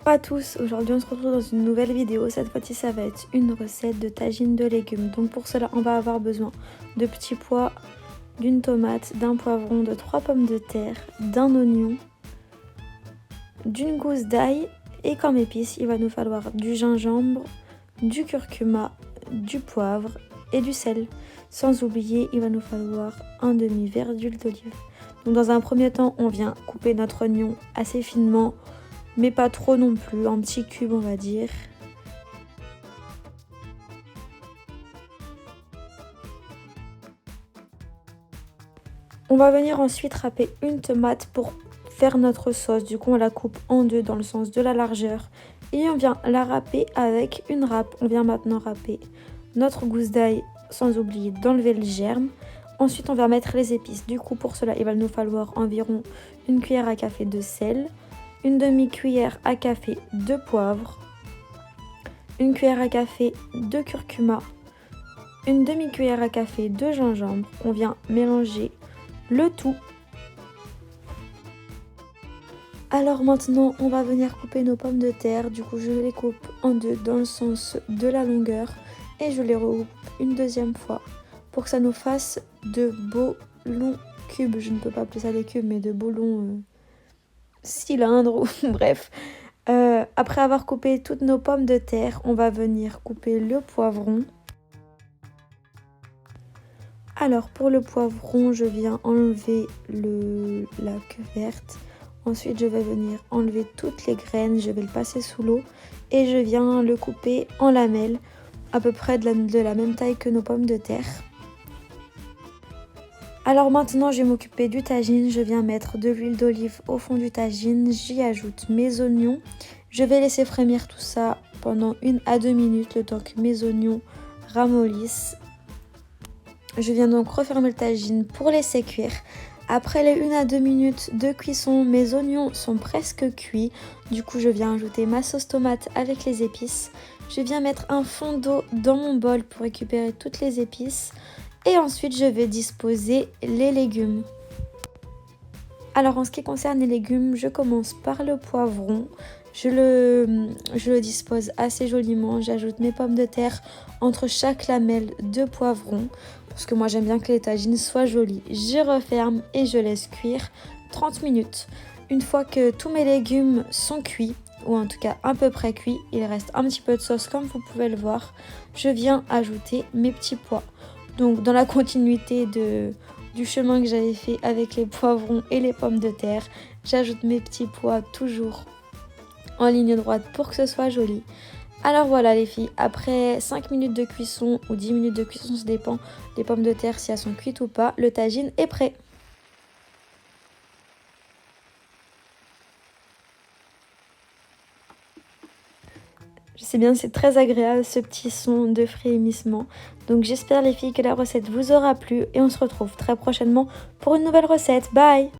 Bonjour à tous, aujourd'hui on se retrouve dans une nouvelle vidéo. Cette fois-ci ça va être une recette de tagine de légumes. Donc pour cela on va avoir besoin de petits pois, d'une tomate, d'un poivron, de 3 pommes de terre, d'un oignon, d'une gousse d'ail et comme épices il va nous falloir du gingembre, du curcuma, du poivre et du sel. Sans oublier il va nous falloir un demi-verre d'huile d'olive. Donc dans un premier temps on vient couper notre oignon assez finement, mais pas trop non plus, en petits cubes on va dire. On va venir ensuite râper une tomate pour faire notre sauce. Du coup on la coupe en deux dans le sens de la largeur et on vient la râper avec une râpe. On vient maintenant râper notre gousse d'ail sans oublier d'enlever le germe. Ensuite on va mettre les épices. Du coup pour cela il va nous falloir environ une cuillère à café de sel, une demi-cuillère à café de poivre, une cuillère à café de curcuma, une demi-cuillère à café de gingembre. On vient mélanger le tout. Alors maintenant on va venir couper nos pommes de terre. Du coup je les coupe en deux dans le sens de la longueur et je les recoupe une deuxième fois pour que ça nous fasse de beaux longs cubes. Je ne peux pas appeler ça des cubes mais de beaux longs cylindres ou bref. Après avoir coupé toutes nos pommes de terre, on va venir couper le poivron. Alors pour le poivron, je viens enlever la queue verte. Ensuite, je vais venir enlever toutes les graines, je vais le passer sous l'eau et je viens le couper en lamelles, à peu près de la même taille que nos pommes de terre. Alors maintenant je vais m'occuper du tagine, je viens mettre de l'huile d'olive au fond du tagine, j'y ajoute mes oignons. Je vais laisser frémir tout ça pendant 1 à 2 minutes, le temps que mes oignons ramollissent. Je viens donc refermer le tagine pour laisser cuire. Après les 1 à 2 minutes de cuisson, mes oignons sont presque cuits. Du coup je viens ajouter ma sauce tomate avec les épices. Je viens mettre un fond d'eau dans mon bol pour récupérer toutes les épices. Et ensuite, je vais disposer les légumes. Alors, en ce qui concerne les légumes, je commence par le poivron. Je le dispose assez joliment. J'ajoute mes pommes de terre entre chaque lamelle de poivron. Parce que moi, j'aime bien que les tagines soient jolies. Je referme et je laisse cuire 30 minutes. Une fois que tous mes légumes sont cuits, ou en tout cas à peu près cuits, il reste un petit peu de sauce comme vous pouvez le voir. Je viens ajouter mes petits pois. Donc dans la continuité du chemin que j'avais fait avec les poivrons et les pommes de terre, j'ajoute mes petits pois toujours en ligne droite pour que ce soit joli. Alors voilà les filles, après 5 minutes de cuisson ou 10 minutes de cuisson, ça dépend des pommes de terre si elles sont cuites ou pas, le tagine est prêt. Je sais bien, c'est très agréable ce petit son de frémissement. Donc j'espère les filles que la recette vous aura plu et on se retrouve très prochainement pour une nouvelle recette. Bye!